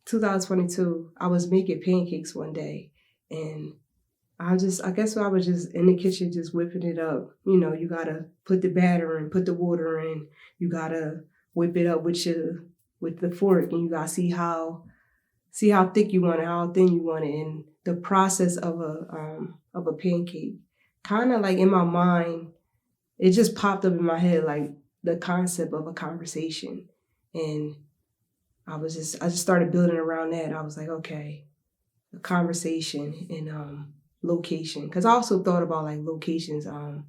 2022, I was making pancakes one day, and I guess I was just in the kitchen just whipping it up. You gotta put the batter in, put the water in. You gotta whip it up with the fork, and you gotta see how thick you want it, how thin you want it, and the process of a pancake. Kind of like in my mind, it just popped up in my head like the concept of a conversation, and I just started building around that. I was like, okay, a conversation and location, because I also thought about like locations. I'm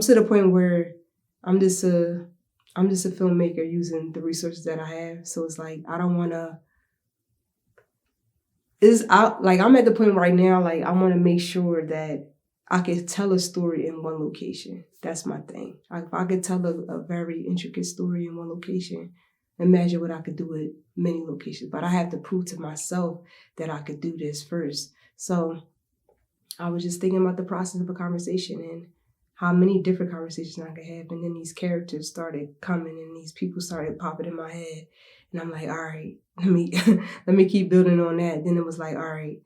to the point where I'm just a filmmaker using the resources that I have. So it's like I don't want to. I'm at the point right now, like I want to make sure that I can tell a story in one location. That's my thing. If I could tell a very intricate story in one location, imagine what I could do with many locations. But I have to prove to myself that I could do this first. So I was just thinking about the process of a conversation and how many different conversations I could have. And then these characters started coming and these people started popping in my head. And I'm like, all right, let me keep building on that. Then it was like, all right,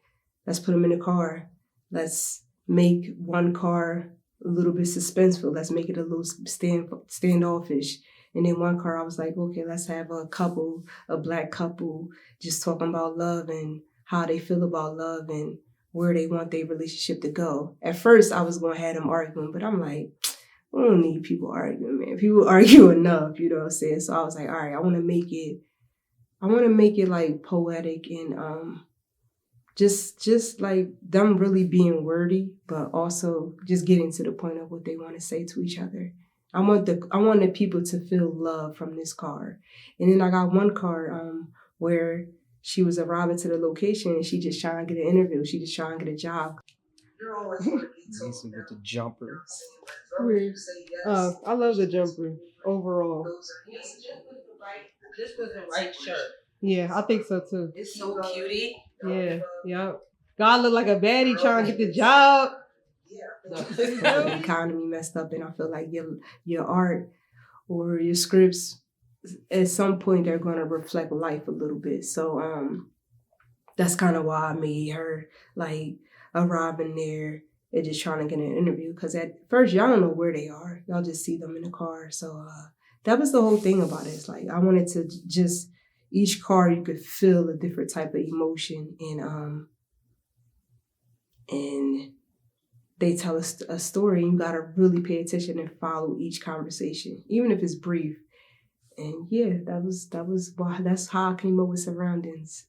let's put them in the car. Let's make one car a little bit suspenseful. Let's make it a little standoffish. And then one car, I was like, okay, let's have a black couple, just talking about love and how they feel about love and where they want their relationship to go. At first, I was going to have them arguing, but I'm like, we don't need people arguing, man. People argue enough, you know what I'm saying? So I was like, all right, I want to make it like poetic and just like them really being wordy, but also just getting to the point of what they want to say to each other. I want the people to feel love from this card. And then I got one card where she was arriving to the location and she just trying to get an interview. She just trying to get a job. Jamisa with the jumper. Weird. I love the jumper overall. This was the right shirt. Yeah, I think so too. It's so cutie. Yeah, yep. God look like a baddie trying to get the job. The economy messed up, and I feel like your art or your scripts at some point they're gonna reflect life a little bit. So that's kind of why I made her like arriving there and just trying to get an interview. Because at first y'all don't know where they are. Y'all just see them in the car. So that was the whole thing about it. It's like I wanted to just each car you could feel a different type of emotion and they tell us a story. You gotta really pay attention and follow each conversation, even if it's brief. And yeah, that's how I came up with Surroundings.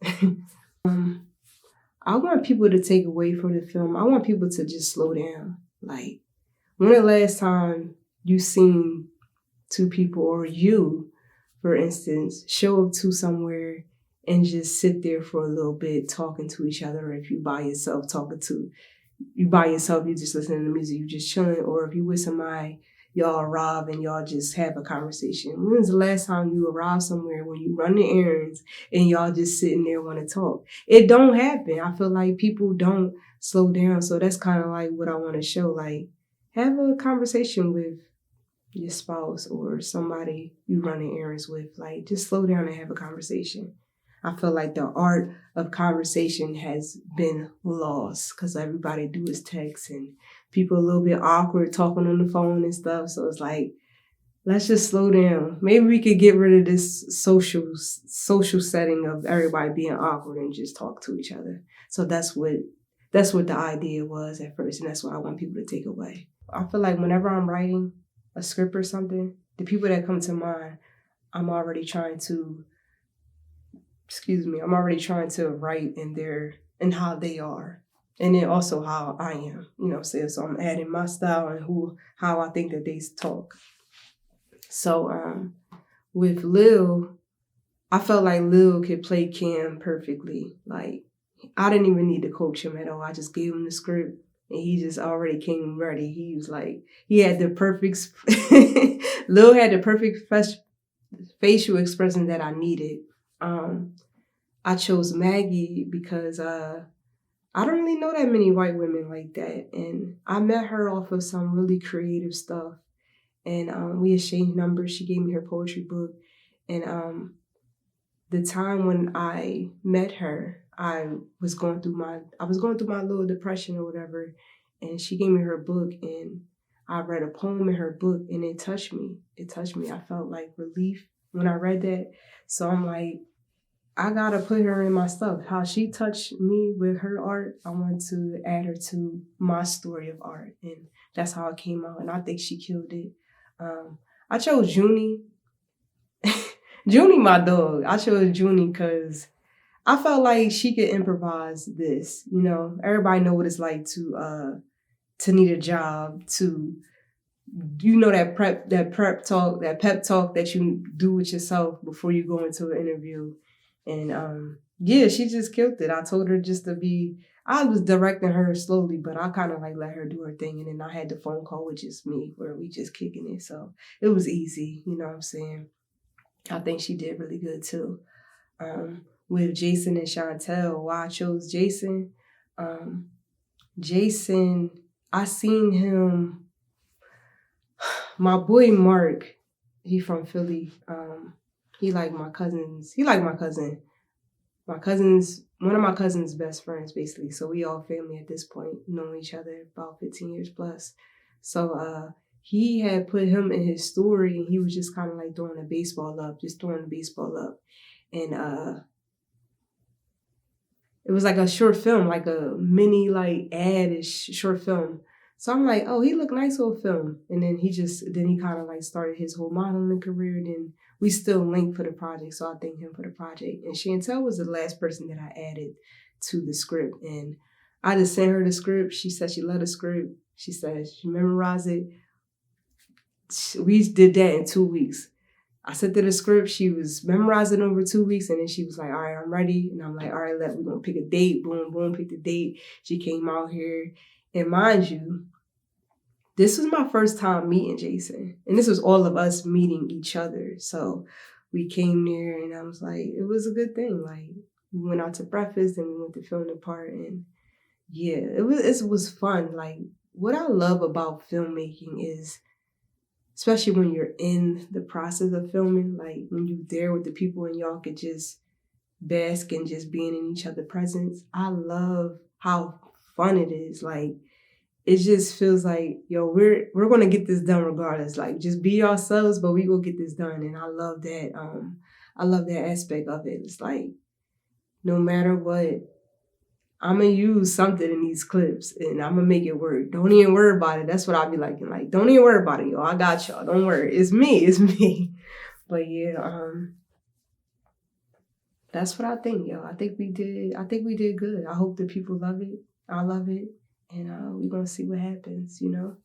I want people to take away from the film. I want people to just slow down. Like, when the last time you seen two people, or you, for instance, show up to somewhere and just sit there for a little bit talking to each other? If you by yourself you just listening to music, you just chilling, or if you with somebody, y'all arrive and y'all just have a conversation. When's the last time you arrived somewhere when you run the errands and y'all just sitting there want to talk? It don't happen. I feel like people don't slow down. So that's kind of like what I want to show. Like, have a conversation with your spouse or somebody you running errands with. Like, just slow down and have a conversation. I feel like the art of conversation has been lost because everybody do is text and people a little bit awkward talking on the phone and stuff. So it's like, let's just slow down. Maybe we could get rid of this social setting of everybody being awkward and just talk to each other. So that's what the idea was at first, and that's what I want people to take away. I feel like whenever I'm writing a script or something, the people that come to mind, I'm already trying to write in how they are. And then also how I am, you know what I'm saying? So I'm adding my style and how I think that they talk. So with Lil, I felt like Lil could play Cam perfectly. Like, I didn't even need to coach him at all. I just gave him the script and he just already came ready. He was like, he had the perfect, Lil had the perfect facial expression that I needed. I chose Maggie because I don't really know that many white women like that. And I met her off of some really creative stuff. And we exchanged numbers. She gave me her poetry book. And the time when I met her, I was going through my little depression or whatever, and she gave me her book, and I read a poem in her book, and it touched me. It touched me. I felt like relief when I read that. So I'm like, I gotta put her in my stuff. How she touched me with her art, I want to add her to my story of art, and that's how it came out. And I think she killed it. I chose Junie. Junie, my dog. I chose Junie because I felt like she could improvise this. You know, everybody know what it's like to need a job, to that pep talk that you do with yourself before you go into an interview. And yeah, she just killed it. I told her just to be. I was directing her slowly, but I kind of like let her do her thing, and then I had the phone call with just me, where we just kicking it. So it was easy, you know what I'm saying? I think she did really good too. With Jason and Chantel, why I chose Jason. Jason, I seen him. My boy Mark, he from Philly. He like my cousins. He like my cousin. One of my cousin's best friends, basically. So we all family at this point, knowing each other about 15 years plus. So he had put him in his story, and he was just kind of like throwing the baseball up. And it was like a short film, like a mini like ad-ish short film. So I'm like, oh, he looked nice on film. And then he kind of like started his whole modeling career. Then we still linked for the project. So I thank him for the project. And Chantel was the last person that I added to the script. And I just sent her the script. She said she loved the script. She said she memorized it. We did that in 2 weeks. I sent her the script. She was memorizing over 2 weeks, and then she was like, all right, I'm ready. And I'm like, all right, we're going to pick a date. Boom, boom, pick the date. She came out here. And mind you, this was my first time meeting Jason. And this was all of us meeting each other. So we came there, and I was like, it was a good thing. Like, we went out to breakfast, and we went to film the part. And yeah, it was fun. Like, what I love about filmmaking is, especially when you're in the process of filming, like when you're there with the people and y'all could just bask in just being in each other's presence. I love how fun it is. Like, it just feels like, yo, we're gonna get this done regardless. Like, just be ourselves, but we gonna get this done. And I love that. I love that aspect of it. It's like, no matter what, I'm going to use something in these clips, and I'm going to make it work. Don't even worry about it. That's what I be liking. Like, don't even worry about it, yo. I got y'all. Don't worry. It's me. But yeah, that's what I think, yo. I think we did good. I hope the people love it. I love it. And we're going to see what happens, you know?